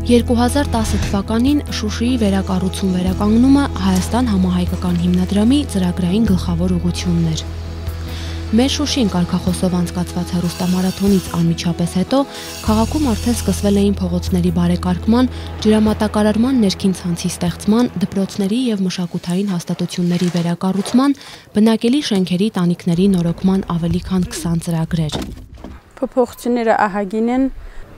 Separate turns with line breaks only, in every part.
2010 թվականին Շուշիի վերակառուցում վերականգնումը Հայաստան համահայկական հիմնադրամի ծրագրային գլխավոր ուղղությունն էր։ Մեր Շուշին կարգախոսով անցկացված հեռուստամարաթոնից անմիջապես հետո քաղաքում արդեն սկսվել էին փողոցների բարեկարգման, ջրամատակարարման ներքին ցանցի ստեղծման, դպրոցների եւ մշակութային հաստատությունների վերակառուցման, բնակելի շենքերի տանիքների նորոգման ավելի քան 20 ծրագրեր։
Փոփոխությունները ահագին են,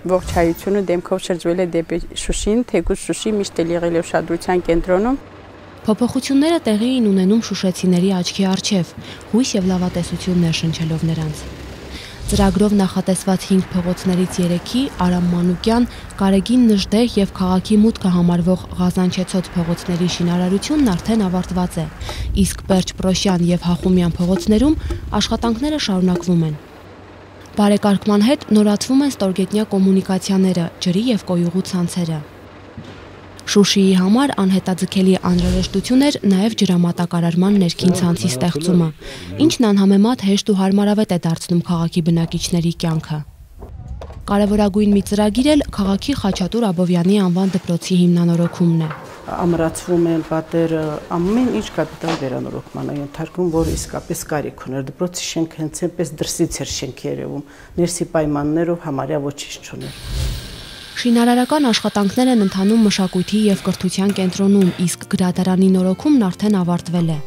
ողջ հայությունը դեմքով շրջվել է դեպի Շուշին, թեկուզ Շուշի միշտ էլ եղել է ուշադրության կենտրոնում։
Փոփոխությունները տեղի էին ունենում շուշեցիների աչքի առջև, հույս եւ լավատեսություն ներշնչելով նրանց։ Ծրագրով նախատեսված 5 փողոցներից 3-ի Արամ Մանուկյան, Կարեգին Նժդեհ եւ քաղաքի մուտքը համարվող Ղազանչեցոց փողոցների շինարարությունն արդեն ավարտված է, իսկ Պերճ Պրոշյան եւ Հախումյան փողոցներում աշխատանքները շարունակվում են։ Բարեկարգման հետ նորացվում են ստորգետնյա կոմունիկացիաները, ջրի եւ կոյուղու ցանցերը։ Շուշիի համար անհետաձգելի անհրաժեշտություն էր նաև ջրամատակարարման ներքին ցանցի ստեղծումը, ինչն անհամեմատ հեշտ ու հարմարավետ է դարձնում քաղաքի բնակիչների կյանքը։ Կարևորագույն մի ծրագիր էլ քաղաքի Խաչատուր Աբովյանի անվան դպրոցի հիմնանորոգումն է։
Ամրացվում են պատերը, ամեն ինչ կապիտալ վերանորոգման է ենթարկվում, որ իսկապես կարիք ուներ։ Դպրոցի շենքը հենց այնպես դրսից էր շենքի երևում, ներսի պայմաններով համարյա ոչինչ չուներ։
Շինարարական աշխատանքներ են ընթանում մշակույթի եւ կրթության կենտրոնում, իսկ գրադարանի նորոգումն արդեն ավարտվել է։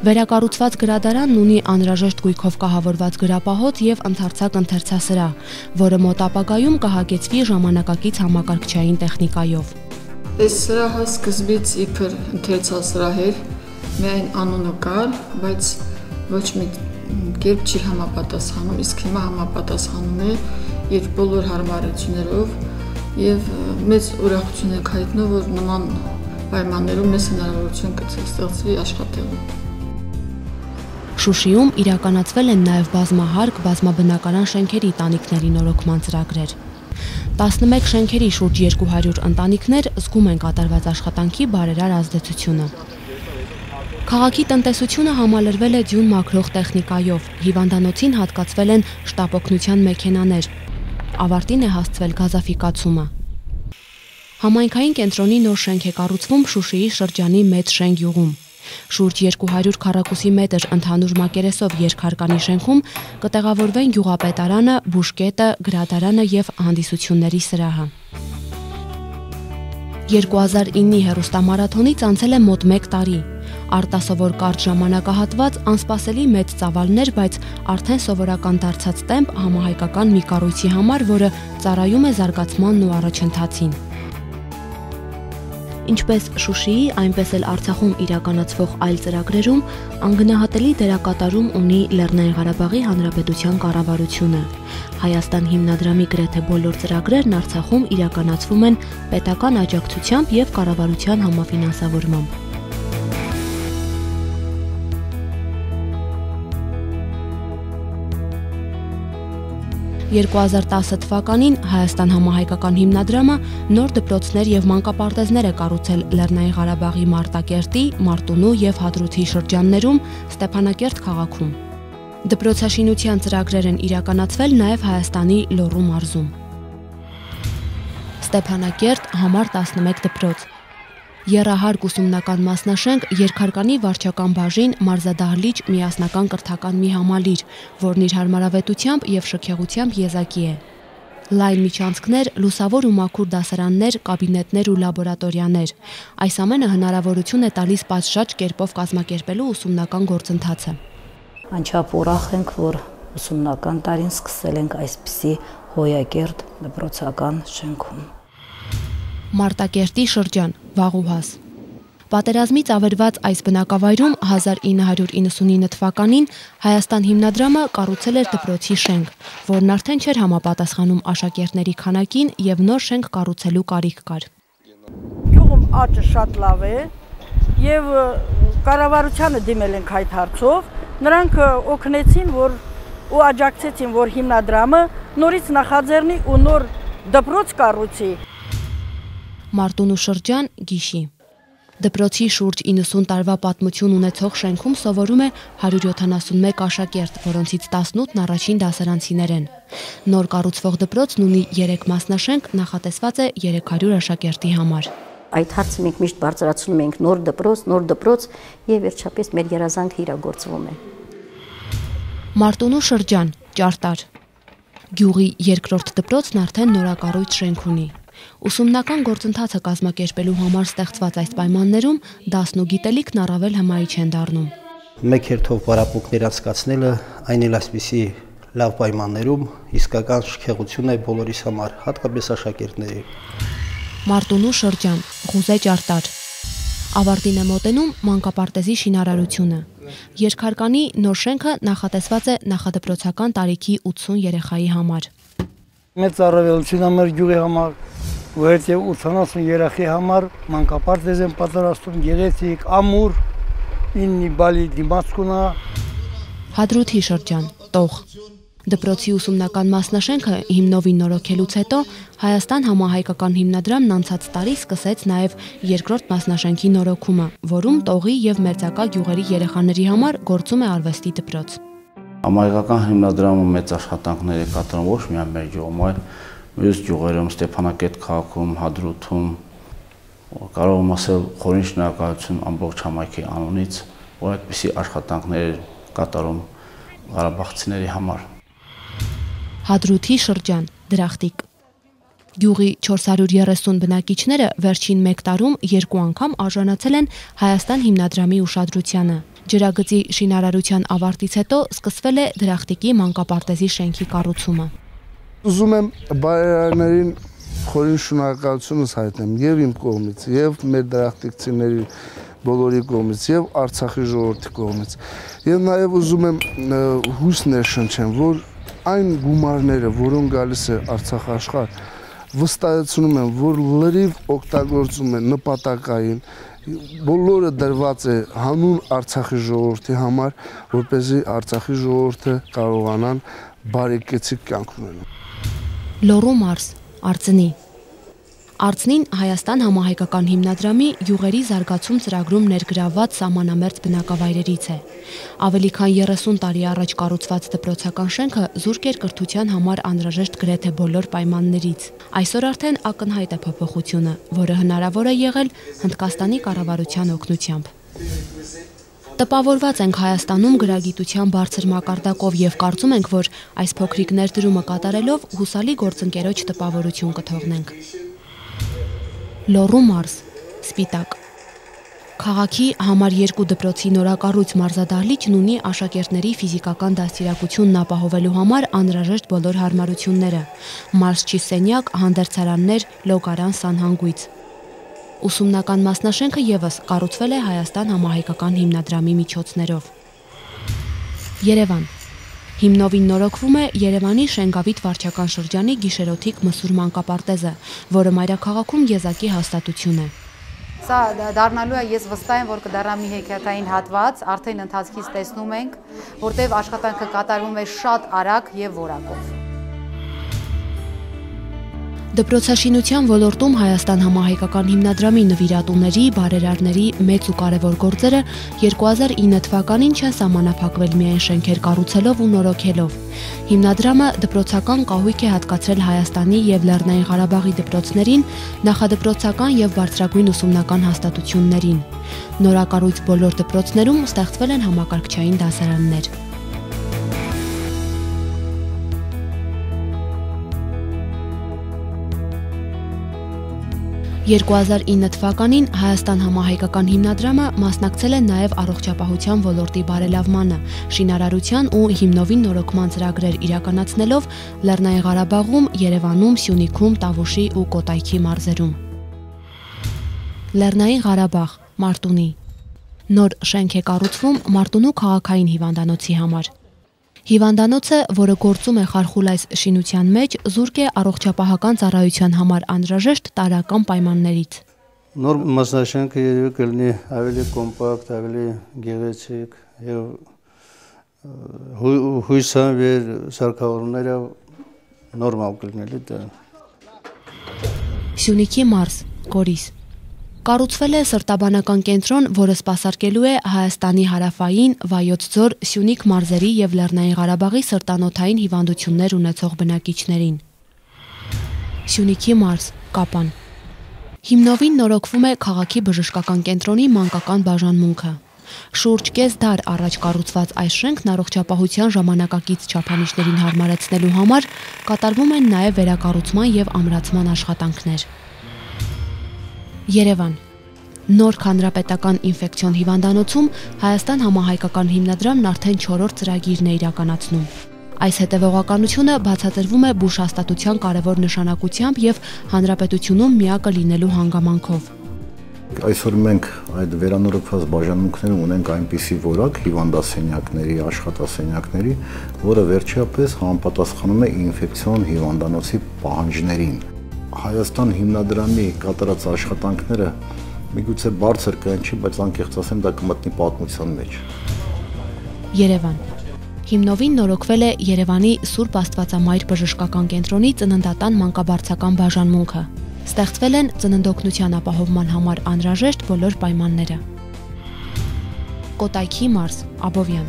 Վերակառուցված գրադարանն ունի անհրաժեշտ գույքով կահավորված գրապահոց եւ ընդարձակ ընթերցասրահ, որը մոտ ապագայում կհագեցվի ժամանակակից համակարգչային տեխնիկայով։
Այս սրահը սկզբից իբր ընթերցասրահ էր, միայն անունը կար, բայց ոչ մի կերպ չի համապատասխանում, իսկ հիմա համապատասխանում է իր բոլոր հարմարություններով եւ մեծ ուրախություն ենք հայտնում, որ նման պայմաններում մեզ հնարավորություն կստեղծվի աշխատելու։
Շուշիում իրականացվել են նաև բազմահարկ բազմաբնակարան շենքերի տանիքների նորոգման ծրագրեր։ 11 շենքերի շուրջ 200 ընտանիքներ զգում են կատարված աշխատանքի բարերար ազդեցությունը։ Քաղաքի տնտեսությունը համալրվել է ձյուն մաքրող տեխնիկայով, հիվանդանոցին հատկացվել են շտապօգնության մեքենաներ, ավարտին է հասցվել գազաֆիկացումը։ Համայնքային կենտրոնի նոր շենք է կառուցվում Շուշիի շրջանի մեծ շենք յուղում։ Շուրջ 200 քառակուսի մետր ընդհանուր մակերեսով երկհարկանի շենքում կտեղավորվեն գյուղապետարանը, բուժկետը, գրադարանը եւ հանդիսությունների սրահը։ 2009-ի հեռուստամարաթոնից անցել է մոտ 1 տարի։ Արտասովոր կարճ ժամանակահատված, անսպասելի մեծ ծավալներ, բայց արդեն սովորական դարձած տեմպ համահայկական մի կառույցի համար, որը ծառայում է զարգացմանն ու առաջընթացին։ Ինչպես Շուշիի, այնպես էլ Արցախում իրականացվող այլ ծրագրերում անգնահատելի դերակատարում ունի Լեռնային Ղարաբաղի Հանրապետության կառավարությունը։ Հայաստան հիմնադրամի գրեթե բոլոր ծրագրերն Արցախում իրականացվում են պետական աջակցությամբ եւ կառավարության համաֆինանսավորմամբ։ 2010 թվականին Հայաստան համահայկական հիմնադրամը նոր դպրոցներ եւ մանկապարտեզներ է կառուցել Լեռնային Ղարաբաղի Մարտակերտի, Մարտունու եւ Հադրութի շրջաններում, Ստեփանակերտ քաղաքում։ Դպրոցաշինության ծրագրեր են իրականացվել նաեւ Հայաստանի Լոռու մարզում։ Ստեփանակերտ համար 11 դպրոց, եռահարկ ուսումնական մասնաշենք, երկհարկանի վարչական բաժին, մարզադահլիճ, միասնական կրթական մի համալիր, որն իր հարմարավետությամբ եւ շքեղությամբ եզակի է։ Լայն միջանցքներ, լուսավոր ու մաքուր դասարաններ, կաբինետներ ու լաբորատորիաներ։ Այս ամենը հնարավորություն է տալիս պատշաճ կերպով կազմակերպելու ուսումնական գործընթացը։
Անչափ ուրախ ենք, որ ուսումնական տարին սկսել ենք այսպիսի հոյակերտ դպրոցական շենքում։
Մարտակերտի շրջան, Վաղուհաս։ Պատերազմից ավերված այս բնակավայրում 1999 թվականին Հայաստան հիմնադրամը կառուցել էր դպրոցի շենք, որն արդեն չէր համապատասխանում աշակերտների քանակին եւ նոր շենք կառուցելու կարիք կար։
Գյուղում աճը շատ լավ է եւ կառավարությանը դիմել ենք այդ հարցով, նրանք օգնեցին, որ ու աջակցեցին, որ հիմնադրամը նորից նախաձեռնի ու նոր դպրոց կառուցի։
Մարտունու շրջան, Գիշի։ Դպրոցի շուրջ 90 տարվա պատմություն ունեցող շենքում սովորում է 171 աշակերտ, որոնցից 18-ն առաջին դասարանցիներ են։ Նոր կառուցվող դպրոցն ունի 3 մասնաշենք, նախատեսված է 300 աշակերտի համար։
Այդ հարցը մենք միշտ բարձրացնում ենք նոր դպրոց եւ վերջապես մեր երազանքը իրագործվում է։
Մարտունու շրջան, Ճարտար։ Գյուղի երկրորդ դպրոցն արդեն նորակառույց շենք ունի։ Ուսումնական գործընթացը կազմակերպելու համար ստեղծված այս պայմաններում դասն ու գիտելիքն առավել հմայիչ են դառնում։
Մեկ հերթով պարապմունքներ անցկացնելը այն էլ այսպիսի լավ պայմաններում իսկական շքեղություն է բոլորիս համար, հատկապես աշակերտների։
Մարտունու շրջան, Ղուզե Ճարտար։ Ավարտին է մոտենում մանկապարտեզի շինարարությունը։ Երկհարկանի նոր շենքը նախատեսված է նախադպրոցական տարիքի 80 երեխայի համար։
Մեծ առավելություն մեր գյուղի համար, որովհետև 80 երեխայի համար մանկապարտեզ են պատրաստում, գեղեցիկ, ամուր, 9 բալի դիմացկունա։
Հադրութի շրջան, Տող։ Դպրոցի ուսումնական մասնաշենքը հիմնովին նորոգելուց հետո Հայաստան համահայկական հիմնադրամն անցած տարի սկսեց նաև երկրորդ մասնաշենքի նորոգումը, որում Տողի եւ Մերձակա գյուղերի երեխաների համար գործում է արվեստի դպրոց։
Համահայկական հիմնադրամը մեծ աշխատանքներ է կատարում ոչ միայն մեր գյուղում, այլ մյուս գյուղերում, Ստեփանակերտ քաղաքում, Հադրութում, կարող եմ ասել խորին շնորհակալություն ամբողջ համայնքի անունից, որ այդպիսի աշխատանքներ կատարում ղարաբաղցիների համար։
Հադրութի շրջան, Դրախտիկ։ Գյուղի 430 բնակիչները վերջին 1 տարում 2 անգամ արժանացել են Հայաստան հիմնադրամի ուշադրությանը։ Ջրագծի շինարարության ավարտից հետո սկսվել է Դրախտիկի մանկապարտեզի շենքի կառուցումը։
Ուզում եմ բարերարներին խորին շնորհակալությունս հայտնեմ եւ իմ կողմից, եւ մեր դրախտիկցիների բոլորի կողմից, եւ Արցախի ժողովրդի կողմից։ Եվ նաեւ ուզում եմ հույս ներշնչեմ, որ այն գումարները, որոնք գալիս է Արցախ աշխարհ, վստահեցնում եմ, որ լրիվ օգտագործում են նպատակային, բոլորը դրված է հանուն Արցախի ժողովրդի համար, որպեսզի Արցախի ժողովուրդը կարողանան բարեկեցիկ կյանք ունենալ։
Լոռու մարզ, Արցնի։ Արցնին Հայաստան համահայկական հիմնադրամի յուղերի զարգացում ծրագրում ներգրավված սահմանամերձ բնակավայրերից է։ Ավելի քան 30 տարի առաջ կառուցված դպրոցական շենքը զուրկ էր կրթության համար անհրաժեշտ գրեթե բոլոր պայմաններից։ Այսօր արդեն ակնհայտ է փոփոխությունը, որը հնարավոր է եղել Հնդկաստանի կառավարության օգնությամբ։ Տպավորված ենք Հայաստանում գրագիտության բարձր մակարդակով եւ կարծում ենք, որ այս փոքրիկ ներդրումը կատարելով հուսալի գործընկերոջ տպավորություն կթողնենք։ Լոռու մարզ, Սպիտակ։ Քաղաքի համար 2 դպրոցի նորակառույց մարզադահլիճն ունի աշակերտների ֆիզիկական դաստիարակությունն ապահովելու համար անհրաժեշտ բոլոր հարմարությունները՝ մարզչի սենյակ, հանդերձարաններ, լոգարան, սանհանգույց։ Ուսումնական մասնաշենքը ևս կառուցվել է Հայաստան համահայկական հիմնադրամի միջոցներով։ Երևան։ Հիմնովին նորոգվում է Երևանի Շենգավիթ վարչական շրջանի գիշերօթիկ մսուր մանկապարտեզը, որը մայրաքաղաքում եզակի հաստատություն է։
Սա դառնալու է, ես վստահ եմ, որ կդառնա մի հեքիաթային հատված, արդեն ընթացքից տեսնում ենք, որտեղ աշխատանքը կատարվում է շատ արագ եւ որակով։
Դպրոցաշինության ոլորտում Հայաստան համահայկական հիմնադրամի նվիրատուների, բարերարների մեծ ու կարևոր գործերը 2009 թվականին չեն սահմանափակվել միայն շենքեր կառուցելով ու նորոգելով։ Հիմնադրամը դպրոցական կահույք է հատկացրել Հայաստանի եւ Լեռնային Ղարաբաղի դպրոցներին, նախադպրոցական եւ բարձրագույն ուսումնական հաստատություններին։ Նորակառույց բոլոր դպրոցներում ստեղծվել են համակարգչային դասարաններ։ 2009 թվականին Հայաստան համահայկական հիմնադրամը մասնակցել է նաև առողջապահության ոլորտի բարելավմանը, շինարարության ու հիմնովին նորոգման ծրագրեր իրականացնելով Լեռնային Ղարաբաղում, Երևանում, Սյունիքում, Տավուշի ու Կոտայքի մարզերում։ Լեռնային Ղարաբաղ, Մարտունի։ Նոր շենք է կառուցվում Մարտունու քաղաքային հիվանդանոցի համար։ Հիվանդանոցը, որը գործում է խարխուլայս շինության մեջ, զուրկ է առողջապահական ծառայության համար անհրաժեշտ տարրական պայմաններից։
Նոր մասնաշենքը երևի կլինի ավելի կոմպակտ, ավելի գեղեցիկ եւ հույսան վեր սարքավորումները նորմալ կլինելի դա։
Սյունիքի մարզ, Գորիս։ Կառուցվել է սրտաբանական կենտրոն, որը սպասարկելու է Հայաստանի հարավային, Վայոց ձոր, Սյունիք մարզերի եւ Լեռնային Ղարաբաղի սրտանոթային հիվանդություններ ունեցող բնակիչներին։ Սյունիքի մարզ, Կապան։ Հիմնովին նորոգվում է քաղաքի բժշկական կենտրոնի մանկական բաժանմունքը։ Շուրջ կես դար առաջ կառուցված այս շենքն առողջապահության ժամանակակից չափանիշներին հարմարեցնելու համար կատարվում են նաև վերակառուցման եւ ամրացման աշխատանքներ։ Երևան։ Նոր Հանրապետական ինֆեկցիոն հիվանդանոցում Հայաստան համահայկական հիմնադրամն արդեն 4-րդ ծրագիրն է իրականացնում։ Այս հետևողականությունը բացատրվում է բուժհաստատության կարևոր նշանակությամբ եւ հանրապետությունում միակը լինելու հանգամանքով։
Այսօր մենք այդ վերանորոգված բաժանմունքներում ունենք այնպիսի որակ հիվանդասենյակների, աշխատասենյակների, որը վերջապես համապատասխանում է ինֆեկցիոն հիվանդանոցի պահանջներին։ Հայաստան հիմնադրամի կատարած աշխատանքները միգուցե բարձր կհնչի, բայց անկեղծ ասեմ, դա կմտնի պատմության մեջ։
Երևան։ Հիմնովին նորոգվել է Երևանի Սուրբ Աստվածամայր բժշկական կենտրոնի ծննդատան մանկաբարձական բաժանմունքը։ Ստեղծվել են ծննդօգնության ապահովման համար անհրաժեշտ բոլոր պայմանները։ Կոտայքի մարզ, Աբովյան։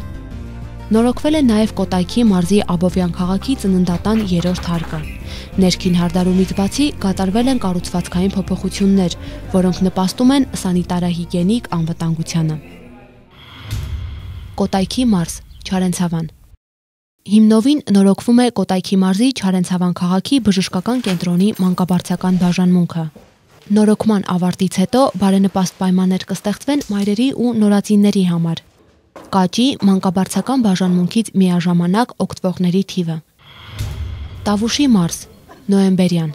Նորոգվել է նաև Կոտայքի մարզի Աբովյան քաղաքի ծննդատան 3-րդ հարկը։ Ներքին հարդարումից բացի կատարվել են կառուցվածքային փոփոխություններ, որոնք նպաստում են սանիտարահիգիենիկ անվտանգությանը։ Կոտայքի մարզ, Չարենցավան։ Հիմնովին նորոգվում է Կոտայքի մարզի Չարենցավան քաղաքի բժշկական կենտրոնի մանկաբարձական բաժանմունքը։ Նորոգման ավարտից հետո բարենպաստ պայմաններ կստեղծվեն մայրերի ու նորածինների համար։ Կաճի մանկաբարձական բաժանմունքից միաժամանակ օգտվողների թիվը։ Տավուշի մարզ, Նոյեմբերյան։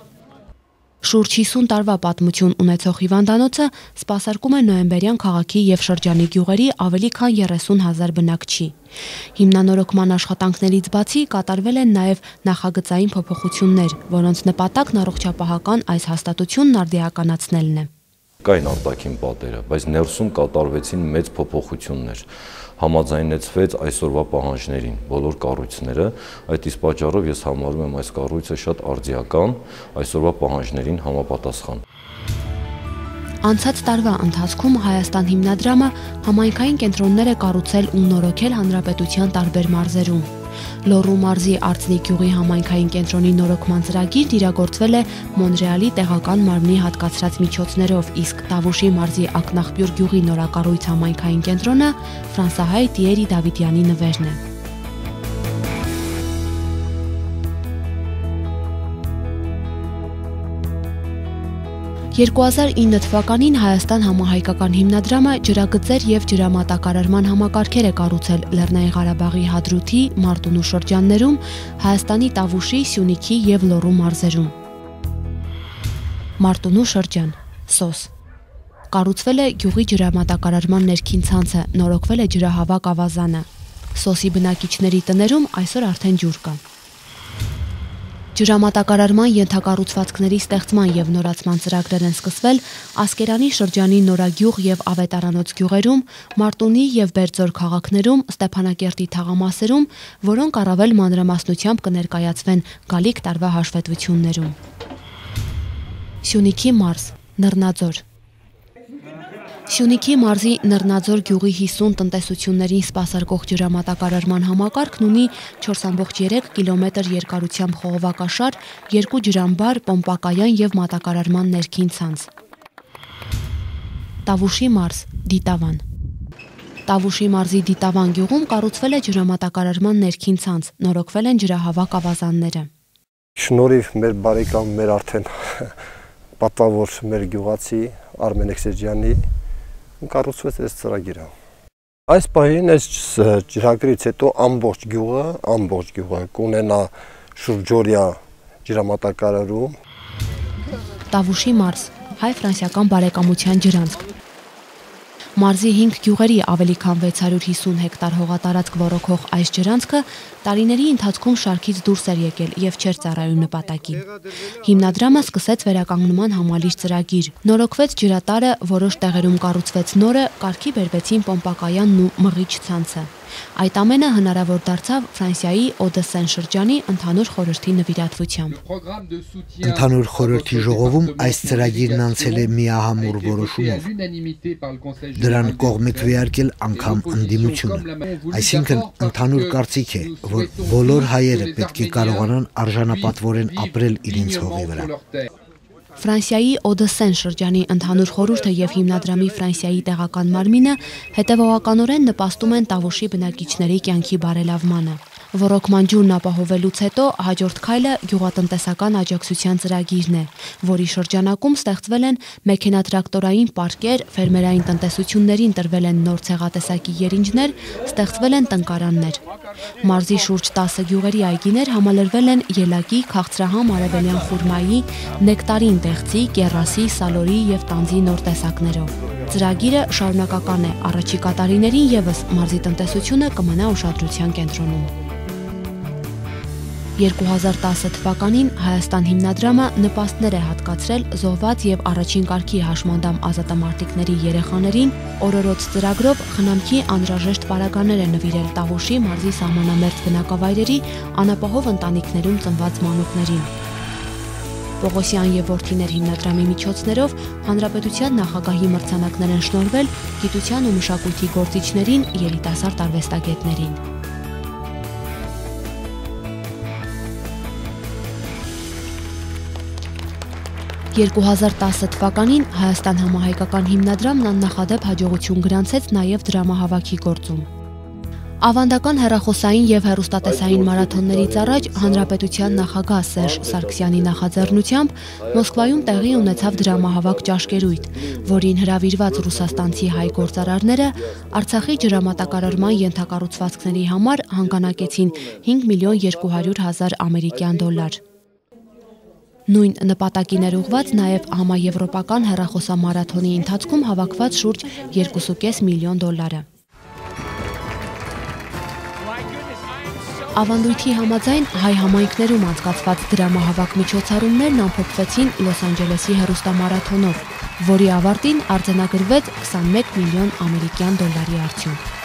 Շուրջ 50 տարվա պատմություն ունեցող հիվանդանոցը սպասարկում է Նոյեմբերյան քաղաքի եւ շրջանի գյուղերի ավելի քան 30,000 բնակչի։ Հիմնանորոգման աշխատանքներից բացի կատարվել են նաև նախագծային փոփոխություններ, որոնց նպատակն առողջապահական այս հաստատությունն արդիականացնելն է։
Կային արտաքին պատերը, բայց ներսում կատարվեցին մեծ փոփոխություններ։ Համաձայնեցվեց այսօրվա պահանջներին բոլոր կառույցները, այդ իսկ պատճառով ես համարում եմ այս կառույցը շատ արդիական, այսօրվա պահանջներին համապատասխան։
Անցած տարվա ընթացքում Հայաստան հիմնադրամը համայնքային կենտրոններ է կառուցել ու նորոգել հանրապետության տարբեր մարզերում։ Լոռու մարզի Արցնի գյուղի համայնքային կենտրոնի նորոգման ծրագիրն իրագործվել է Մոնրեալի տեղական մարմնի հատկացրած միջոցներով, իսկ Տավուշի մարզի Ակնախպյուր գյուղի նորակառույց համայնքային կենտրոնը ֆրանսահայ Տիերի Դավիթյանի նվերն է։ «2009 թվականին Հայաստան համահայկական հիմնադրամը ջրագծեր եւ ջրամատակարարման համակարգեր է կառուցել Լեռնային Ղարաբաղի Հադրութի, Մարտունու շրջաններում, Հայաստանի Տավուշի, Սյունիքի եւ Լոռու մարզերում։ Մարտունու շրջան, Սոս։ Կառուցվել է գյուղի ջրամատակարարման ներքին ցանցը, նորոգվել է ջրահավաք ավազանը։ Սոսի բնակիչների տներում այսօր արդեն ջուր կա։ Ջրամատակարարման ենթակառուցվածքների ստեղծման եւ նորացման ծրագրեր են սկսվել Ասկերանի շրջանի Նորագյուղ եւ Ավետարանոց գյուղերում, Մարտունի եւ Բերձոր քաղաքներում, Ստեփանակերտի թաղամասերում, որոնք առավել մանրամասնությամբ կներկայացվեն գալիք տարվա հաշվետվություններում։ Սյունիքի մարզ, Նռնաձոր։ Սյունիքի մարզի Նռնաձոր գյուղի 50 տնտեսություններին սպասարկող ջրամատակարարման համակարգն ունի 4.3 կիլոմետր երկարությամբ խողովակաշար, 2 ջրամբար, պոմպակայան եւ մատակարարման ներքին ցանց։ Տավուշի մարզ, Դիտավան։ Տավուշի մարզի Դիտավան գյուղում կառուցվել է ջրամատակարարման ներքին ցանց, նորոգվել են ջրահավաք ավազանները։
Շնորհիվ մեր բարեկամ, մեր արդեն պատվավոր մեր գյուղացի Արմեն Էքսեջյանի կառուցվեց այս ծրագիրը։ Այս պահին այս ջրագրից հետո ամբողջ գյուղը կունենա շուրջօրյա ջրամատակարարում։
Տավուշի մարզ, հայ-ֆրանսիական բարեկամության ջրանցք։ Մարզի 5 գյուղերի ավելի քան 650 հեկտար հողատարածք ոռոգող այս ջրանցքը տարիների ընթացքում շարքից դուրս էր եկել եւ չէր ծառայում նպատակին։ Հիմնադրամը սկսեց վերականգնման համալիր ծրագիր։ Նորոգվեց ջրատարը, որոշ տեղերում կառուցվեց նորը, կարգի բերվեցին պոմպակայանն ու մղիչ ցանցը։ Այդ ամենը հնարավոր դարձավ Ֆրանսիայի Օդեսեն շրջանի ընդհանուր խորհրդի նվիրատվությամբ։
Ընդհանուր խորհրդի ժողովում այս ծրագիրն անցել է միահամուռ որոշումով։ Դրան կողմ է քվեարկել անգամ ընդդիմությունը։ Այսինքն ընդհանուր կարծիք է, որ բոլոր հայերը պետք է կարողանան արժանապատվորեն ապրել իրենց հողի վրա։
Ֆրանսիայի Օդեսեն շրջանի ընդհանուր խորհուրդը եւ հիմնադրամի Ֆրանսիայի տեղական մարմինը հետեւողականորեն նպաստում են Տավուշի բնակիչների կյանքի բարելավմանը։ Ոռոգման ջուրն ապահովելուց հետո հաջորդ քայլը գյուղատնտեսական աջակցության ծրագիրն է, որի շրջանակում ստեղծվել են մեքենատրակտորային պարկեր, ֆերմերային տնտեսություններին տրվել են նոր ցեղատեսակի երինջներ, ստեղծվել են տնկարաններ։ Մարզի շուրջ 10 գյուղերի այգիներ համալրվել են ելակի, քաղցրահամ արևելյան խուրմայի, նեկտարին տեղցի, կեռասի, սալորի եւ տանձի նոր տեսակներով։ Ծրագիրը շարունակական է, առաջիկա տարիներին եւս մարզի տնտեսությունը կմնա ուշադրության կենտրոնում։ 2010 թվականին Հայաստան հիմնադրամը նպաստներ է հատկացրել զոհված եւ առաջին կարգի հաշմանդամ ազատամարտիկների երեխաներին, օրորոց ծրագրով խնամքի անհրաժեշտ պարագաներ է նվիրել Տավուշի մարզի սահմանամերձ բնակավայրերի անապահով ընտանիքներում ծնված մանուկներին։ Պողոսյան եւ որդիներ հիմնադրամի միջոցներով Հանրապետության նախագահի մրցանակներ են շնորհվել գիտության ու մշակույթի գործիչներին, երիտասարդ արվեստագետներին։ 2010 թվականին Հայաստան համահայկական հիմնադրամն աննախադեպ հաջողություն գրանցեց նաև դրամահավաքի գործում։ Ավանդական հեռախոսային եւ հեռուստատեսային մարաթոններից առաջ Հանրապետության նախագահ Սերժ Սարգսյանի նախաձեռնությամբ Մոսկվայում տեղի ունեցավ դրամահավաք ճաշկերույթ, որին հրավիրված ռուսաստանցի հայ գործարարները Արցախի ջրամատակարարման ենթակառուցվածքների համար հանգանակեցին 5 միլիոն 200 հազար ամերիկյան դոլար։ Նույն նպատակին էր ուղղված նաև համաեվրոպական հեռախոսամարաթոնի ընթացքում հավաքված շուրջ 2.5 միլիոն դոլարը։ Ավանդույթի համաձայն հայ համայնքներում անցկացված դրամահավաք միջոցառումներն ամփոփվեցին Լոս Անջելեսի հեռուստամարաթոնով, որի ավարտին արձանագրվեց 21 միլիոն ամերիկյան դոլարի արդյունք։